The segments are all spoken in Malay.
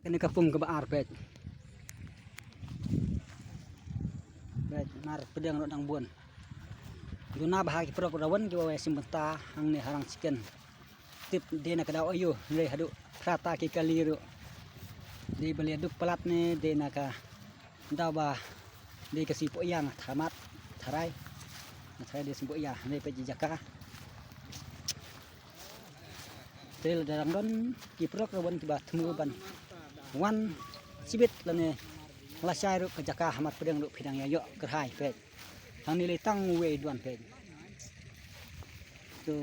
Ini kapung ke baar pet. Pet mar pedang rodang buan. Guna bahagi pro-prowan jo simbenta hang ni harang chicken. Tip de na kada oyo le hadu prata ki kaliru. Di beli aduk pelat ni de na ka dawa di kasi po yang thamat tharai. Tharai de simpo ya ni pe jaka. Tel darang don ki pro-prowan tiba themu ban. Wan sibit lane lasai ru kejaka hamat pedang ru pidang ya yo kerhai pet. Hang ni le tang we duan pet. Tu.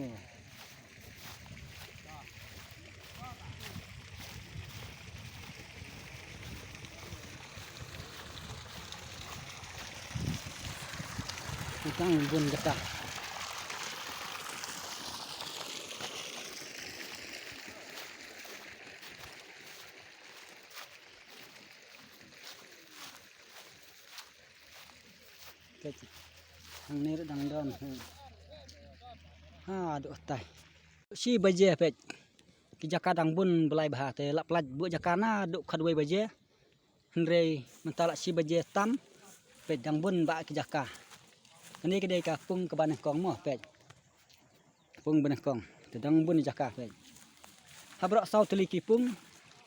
Tang bun jaka. Hang ni dang don. Aduh tai. Si baje pet. Ki jaka dang bun belai bah te lak pelaj bu jaka na duk khadwai baje. Hendrei mentala si baje tam pet dang bun ba ki jaka. Kini kedai kapung ke banah kong moh pet. Pung banah kong. Te dang bun jaka pet. Habrok sau teli kipung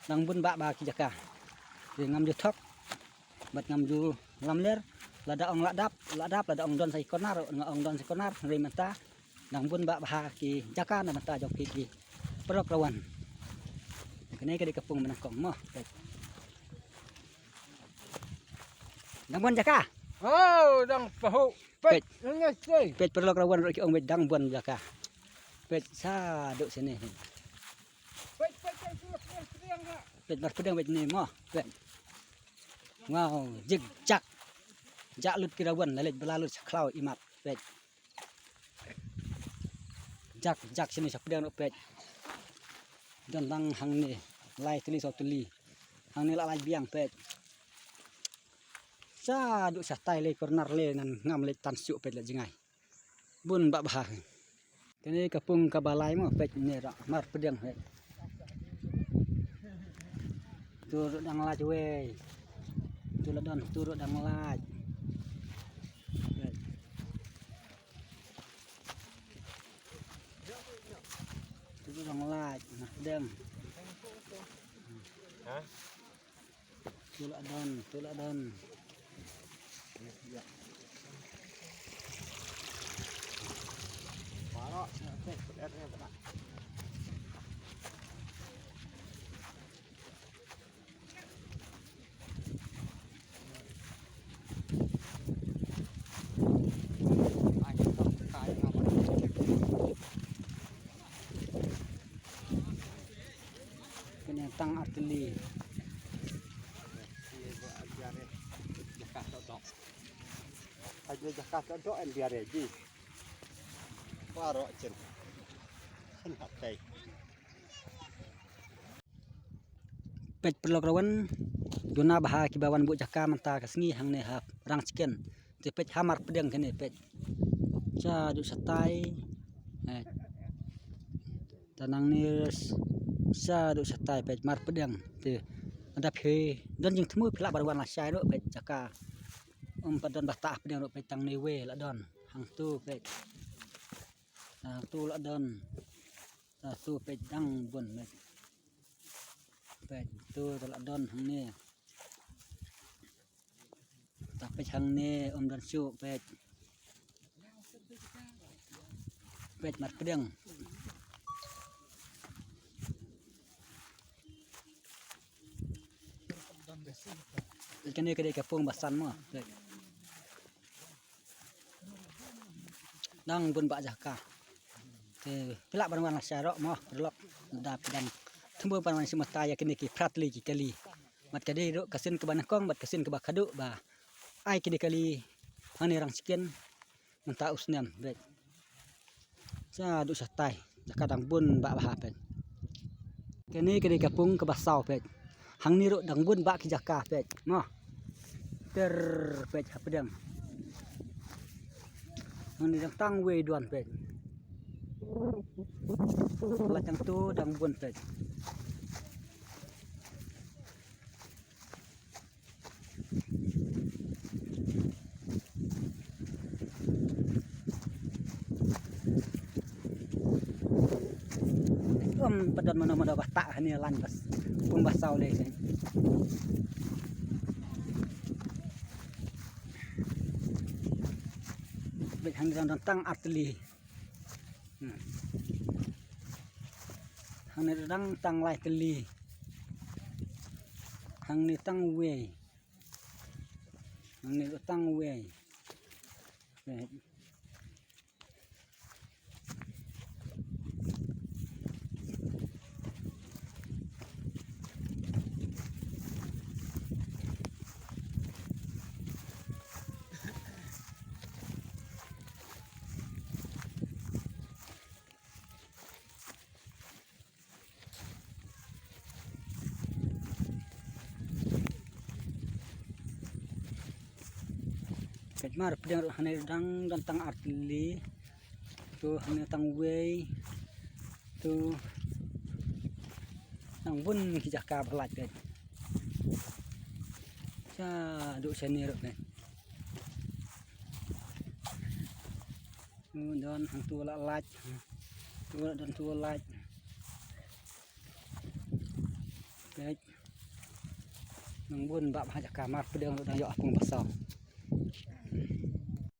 dang bun ba ki jaka. Di ngam ju thok. Bat ngam ju lamler. Lada ong lada ong don sai konar ong don sai konar ri menta dang bun ba bah ki jaka na menta jok ki perok lawan kene ke di kapung menang kong moh dang bun jaka oh dang pahu pet ngesei pet perok lawan ri ong dang bun jaka pet sa duk sini pet bar pedang pet ni moh pet wow jig jak jak lut kirawan lalit belalut saklau imat pet jak sini sapedang pet dan lang hang ni lai teli so teli hang ni lai biang pet sa duk sa tai le corner le nan ngam le tan su pet le jingai bun ba bah kene kapung ka balai mo pet ni ra mar pedang pet tur dang laj we tu la don tur dang laj tu dang laj nah pedang ha tu la don Parok pet ni pak tang artili jaka tok aja jaka tok en biar ji paro chen kan hakai pet perlok rawan duna bah ki bawan bu jaka menta kasngi hang ne hap rang chicken te pet hamar pedang kene pet cha du satai tanang ni sa du satai pet mar pedang te ada phe don jing thmu phla barwan la sai ro pet jaka padon batah pedang ro pet tang ni we la don hang tu pet tu la don tu pet dang bun pet tu la don hang ni ta pet hang ni don su pet mar pedang kene kedai kapung basan mo dang bun ba jaka te pelak barwan syarok mo perlok da pedang thumbu barwan simata ya kene ki pratli ki kali mat kadai ro kasin ke banah kong bat kasin ke bakadu ba ai kini kali hani rang chicken menta usnam bet sa du satai jaka dang bun ba bah pet kene kedai kapung ke basau pet hang ni ro dang bun ba ki jaka pet mo ter pet pedang hang ni dang tang we duan pet la tang tu dang bun pet pem pedon mana-mana batak ni lan bas pun basau le sen bet hang dan tang artili hang ni dang tang lai teli hang ni tang we hang ni tang we Ket mar pedang hane dang dan tang artili tu hane tang wei tu tang bun ki jaka belat ke cha duk seni rok ke don hang tu la laj tu dan tu laj ke nang bun bak jaka mar pedang dang yo apung basau